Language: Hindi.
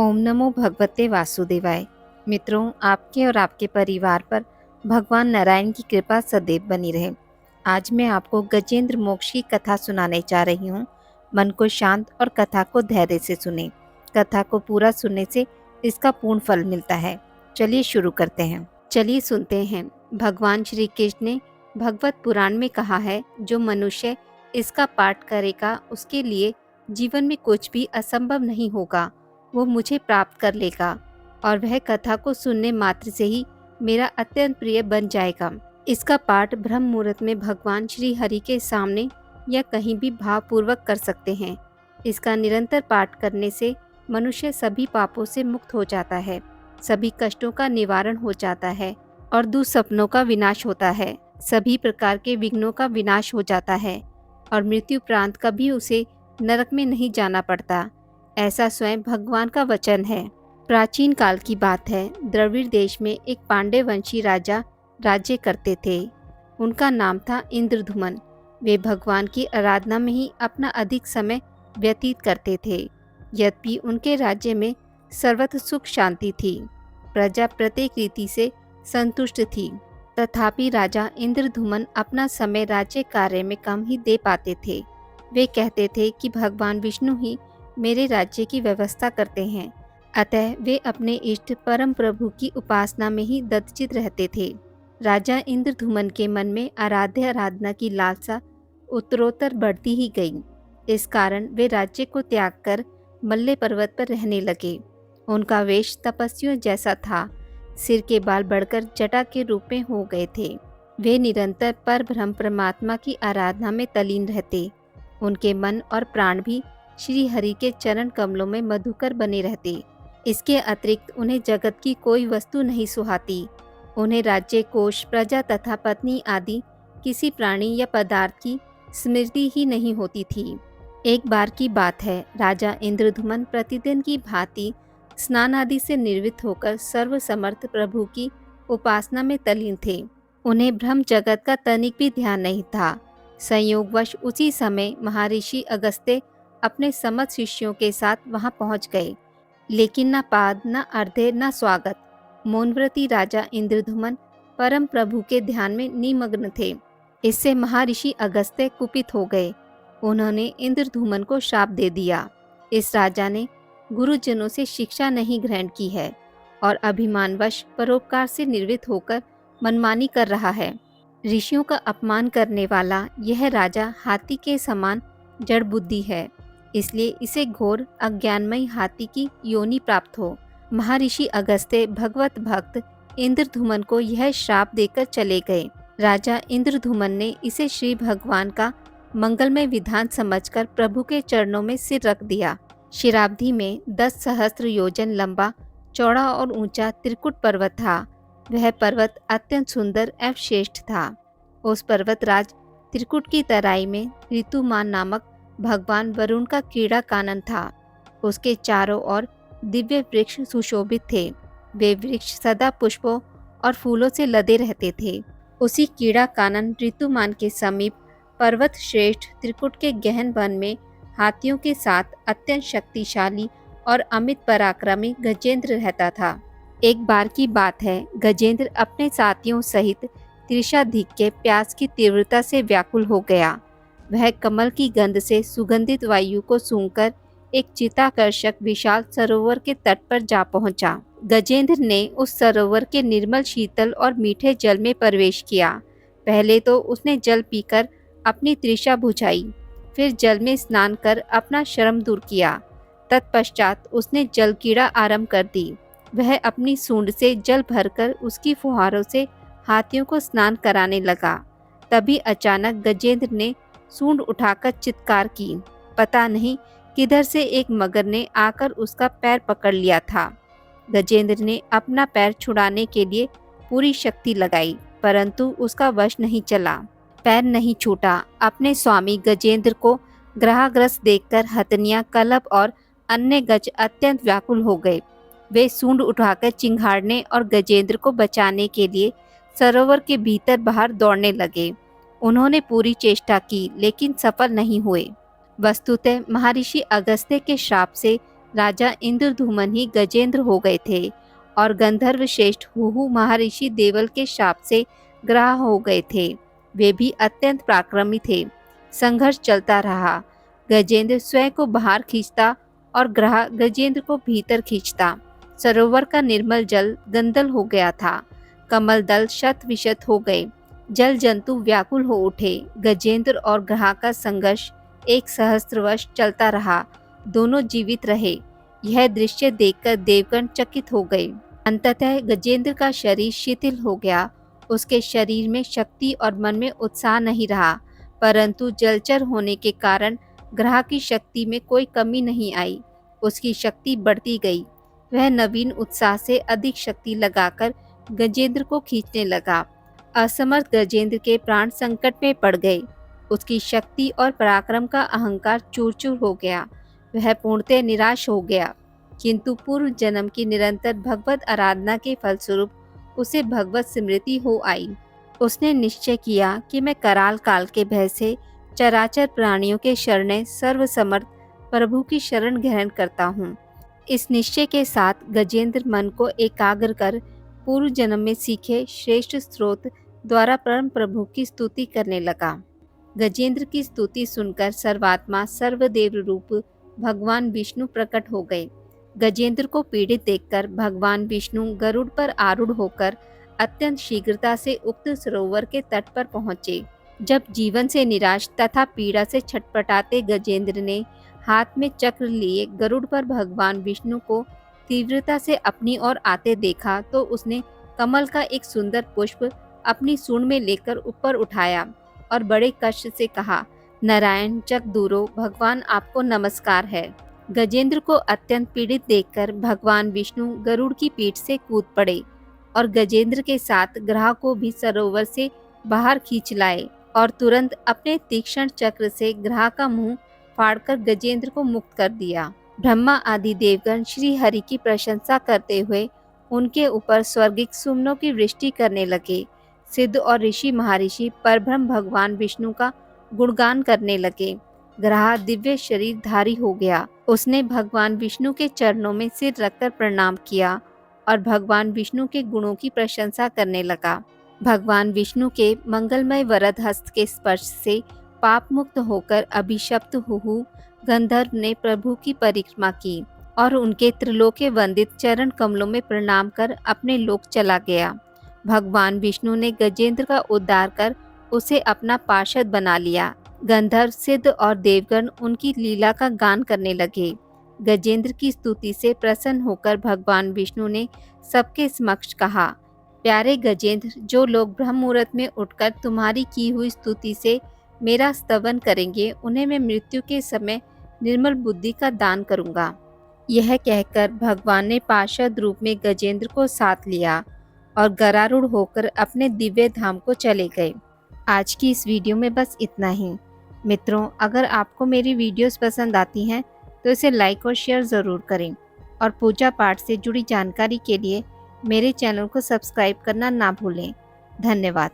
ओम नमो भगवते वासुदेवाय। मित्रों, आपके और आपके परिवार पर भगवान नारायण की कृपा सदैव बनी रहे। आज मैं आपको गजेंद्र मोक्ष की कथा सुनाने जा रही हूँ। मन को शांत और कथा को धैर्य से सुने। कथा को पूरा सुनने से इसका पूर्ण फल मिलता है। चलिए शुरू करते हैं। चलिए सुनते हैं। भगवान श्री कृष्ण ने भगवत पुराण में कहा है, जो मनुष्य इसका पाठ करेगा उसके लिए जीवन में कुछ भी असंभव नहीं होगा। वो मुझे प्राप्त कर लेगा और वह कथा को सुनने मात्र से ही मेरा अत्यंत प्रिय बन जाएगा। इसका पाठ ब्रह्म मुहूर्त में भगवान श्री हरि के सामने या कहीं भी भावपूर्वक कर सकते हैं। इसका निरंतर पाठ करने से मनुष्य सभी पापों से मुक्त हो जाता है, सभी कष्टों का निवारण हो जाता है और दुःसपनों का विनाश होता है। सभी प्रकार के विघ्नों का विनाश हो जाता है और मृत्यु प्रांत कभी उसे नरक में नहीं जाना पड़ता। ऐसा स्वयं भगवान का वचन है। प्राचीन काल की बात है। द्रविड़ देश में एक पांड्य वंशी राजा राज्य करते थे। उनका नाम था इंद्रधुमन। वे भगवान की आराधना में ही अपना अधिक समय व्यतीत करते थे। यद्यपि उनके राज्य में सर्वत्र सुख शांति थी, प्रजा प्रत्येक रीति से संतुष्ट थी, तथापि राजा इंद्रधुमन अपना समय राज्य कार्य में कम ही दे पाते थे। वे कहते थे कि भगवान विष्णु ही मेरे राज्य की व्यवस्था करते हैं, अतः वे अपने इष्ट परम प्रभु की उपासना में ही दत्तचित रहते थे। राजा इंद्रधुमन के मन में आराधना की लालसा उत्तरोत्तर बढ़ती ही गई। इस कारण वे राज्य को त्याग कर मल्ले पर्वत पर रहने लगे। उनका वेश तपस्वियों जैसा था। सिर के बाल बढ़कर जटा के रूप में हो गए थे। वे निरंतर परब्रह्म परमात्मा की आराधना में तल्लीन रहते। उनके मन और प्राण भी श्री हरि के चरण कमलों में मधुकर बने रहते। इसके अतिरिक्त उन्हें जगत की कोई वस्तु नहीं सुहाती। उन्हें राज्य, कोष, प्रजा तथा पत्नी आदि किसी प्राणी या पदार्थ की स्मृति ही नहीं होती थी। एक बार की बात है, राजा इंद्रधुमन प्रतिदिन की भांति स्नान आदि से निर्वृत्त होकर सर्वसमर्थ प्रभु की उपासना में तल्लीन थे। उन्हें ब्रह्म जगत का तनिक भी ध्यान नहीं था। संयोगवश उसी समय महर्षि अगस्त्य अपने समस्त शिष्यों के साथ वहां पहुंच गए, लेकिन न पाद, न अर्घ्य, न स्वागत। मौनव्रती राजा इंद्रधुमन परम प्रभु के ध्यान में निमग्न थे। इससे महर्षि अगस्त्य कुपित हो गए। उन्होंने इंद्रधुमन को शाप दे दिया। इस राजा ने गुरुजनों से शिक्षा नहीं ग्रहण की है और अभिमानवश परोपकार से निर्वृत्त होकर मनमानी कर रहा है। ऋषियों का अपमान करने वाला यह राजा हाथी के समान जड़ बुद्धि है, इसलिए इसे घोर अज्ञानमयी हाथी की योनि प्राप्त हो। महर्षि अगस्त्य भगवत भक्त इंद्रधुमन को यह श्राप देकर चले गए। राजा इंद्रधुमन ने इसे श्री भगवान का मंगलमय विधान समझकर प्रभु के चरणों में सिर रख दिया। शिराब्दी में 10 सहस्त्र योजन लंबा, चौड़ा और ऊंचा त्रिकुट पर्वत था। वह पर्वत अत्यंत सुंदर एवं श्रेष्ठ था। उस पर्वतराज त्रिकुट की तराई में ऋतुमान नामक भगवान वरुण का क्रीड़ा कानन था। उसके चारों ओर दिव्य वृक्ष सुशोभित थे। वे वृक्ष सदा पुष्पों और फूलों से लदे रहते थे। उसी क्रीड़ा कानन ऋतुमान के समीप पर्वत श्रेष्ठ त्रिकुट के गहन वन में हाथियों के साथ अत्यंत शक्तिशाली और अमित पराक्रमी गजेंद्र रहता था। एक बार की बात है, गजेंद्र अपने साथियों सहित तृषाधिक के प्यास की तीव्रता से व्याकुल हो गया। वह कमल की गंध से सुगंधित वायु को सूंघकर एक चित्ताकर्षक विशाल सरोवर के तट पर जा पहुंचा। गजेंद्र ने उस सरोवर के निर्मल, शीतल और मीठे जल में प्रवेश किया। पहले तो उसने जल पीकर अपनी तृषा बुझाई, फिर जल में स्नान कर अपना श्रम दूर किया। तत्पश्चात उसने जल क्रीड़ा आरंभ कर दी। वह अपनी सूंड से जल भरकर उसकी फुहारों से हाथियों को स्नान कराने लगा। तभी अचानक गजेंद्र ने सूंड उठाकर चित्कार की। पता नहीं किधर से एक मगर ने आकर उसका पैर पकड़ लिया था। गजेंद्र ने अपना पैर छुड़ाने के लिए पूरी शक्ति लगाई, परंतु उसका वश नहीं चला। पैर नहीं छूटा। अपने स्वामी गजेंद्र को ग्रहाग्रस्त देखकर हथनियां, कलप और अन्य गज अत्यंत व्याकुल हो गए। वे सूंड उठाकर चिंघाड़ने और गजेंद्र को बचाने के लिए सरोवर के भीतर बाहर दौड़ने लगे। उन्होंने पूरी चेष्टा की, लेकिन सफल नहीं हुए। वस्तुतः महर्षि अगस्त्य के श्राप से राजा इंद्रधूमन ही गजेंद्र हो गए थे और गंधर्व श्रेष्ठ हुहु महर्षि देवल के शाप से ग्राह हो गए थे। वे भी अत्यंत पराक्रमी थे। संघर्ष चलता रहा। गजेंद्र स्वयं को बाहर खींचता और ग्रह गजेंद्र को भीतर खींचता। सरोवर का निर्मल जल गंदल हो गया था। कमल दल शत विशत हो गए। जल जंतु व्याकुल हो उठे। गजेंद्र और ग्रह का संघर्ष एक सहस्त्र वर्ष चलता रहा। दोनों जीवित रहे। यह दृश्य देखकर देवगण चकित हो गए। अंततः गजेंद्र का शरीर शिथिल हो गया। उसके शरीर में शक्ति और मन में उत्साह नहीं रहा, परंतु जलचर होने के कारण ग्रह की शक्ति में कोई कमी नहीं आई। उसकी शक्ति बढ़ती गई। वह नवीन उत्साह से अधिक शक्ति लगाकर गजेंद्र को खींचने लगा। असमर्थ गजेंद्र के प्राण संकट में पड़ गए। उसकी शक्ति और पराक्रम का अहंकार चूर चूर हो गया। वह पूर्णतः निराश हो गया, किंतु पूर्व जन्म की निरंतर भगवत आराधना के फलस्वरूप उसे भगवत स्मृति हो आई। उसने निश्चय किया कि मैं कराल काल के भय से चराचर प्राणियों के शरण सर्वसमर्थ प्रभु की शरण ग्रहण करता हूँ। इस निश्चय के साथ गजेंद्र मन को एकाग्र कर पूर्व जन्म में सीखे श्रेष्ठ स्रोत द्वारा परम प्रभु की स्तुति करने लगा। गजेंद्र की स्तुति सुनकर सर्वात्मा सर्वदेव रूप भगवान विष्णु प्रकट हो गए। गजेंद्र को पीड़ित देखकर भगवान विष्णु गरुड़ पर आरूढ़ होकर अत्यंत शीघ्रता से उक्त सरोवर के तट पर पहुंचे। जब जीवन से निराश तथा पीड़ा से छटपटाते गजेंद्र ने हाथ में चक्र लिए गरुड़ पर भगवान विष्णु को तीव्रता से अपनी ओर आते देखा, तो उसने कमल का एक सुंदर पुष्प अपनी सूंड में लेकर ऊपर उठाया और बड़े कष्ट से कहा, नारायण चक दूरो, भगवान आपको नमस्कार है। गजेंद्र को अत्यंत पीड़ित देखकर भगवान विष्णु गरुड़ की पीठ से कूद पड़े और गजेंद्र के साथ ग्रह को भी सरोवर से बाहर खींच लाए और तुरंत अपने तीक्ष्ण चक्र से ग्रह का मुंह फाड़कर गजेंद्र को मुक्त कर दिया। ब्रह्मा आदि देवगण श्री हरि की प्रशंसा करते हुए उनके ऊपर स्वर्गिक सुमनों की वृष्टि करने लगे। सिद्ध और ऋषि महर्षि परब्रह्म भगवान विष्णु का गुणगान करने लगे। ग्रह दिव्य शरीर धारी हो गया। उसने भगवान विष्णु के चरणों में सिर रखकर प्रणाम किया और भगवान विष्णु के गुणों की प्रशंसा करने लगा। भगवान विष्णु के मंगलमय वरद हस्त के स्पर्श से पाप मुक्त होकर अभिशप्त हुहु गंधर्व ने प्रभु की परिक्रमा की और उनके त्रिलोक्य वंदित चरण कमलों में प्रणाम कर अपने लोक चला गया। भगवान विष्णु ने गजेंद्र का उद्धार कर उसे अपना पार्षद बना लिया। गंधर्व, सिद्ध और देवगण उनकी लीला का गान करने लगे। गजेंद्र की स्तुति से प्रसन्न होकर भगवान विष्णु ने सबके समक्ष कहा, प्यारे गजेंद्र, जो लोग ब्रह्म मुहूर्त में उठकर तुम्हारी की हुई स्तुति से मेरा स्तवन करेंगे, उन्हें मैं मृत्यु के समय निर्मल बुद्धि का दान करूंगा। यह कहकर भगवान ने पार्षद रूप में गजेंद्र को साथ लिया और गरारूढ़ होकर अपने दिव्य धाम को चले गए। आज की इस वीडियो में बस इतना ही। मित्रों, अगर आपको मेरी वीडियोस पसंद आती हैं तो इसे लाइक और शेयर ज़रूर करें और पूजा पाठ से जुड़ी जानकारी के लिए मेरे चैनल को सब्सक्राइब करना ना भूलें। धन्यवाद।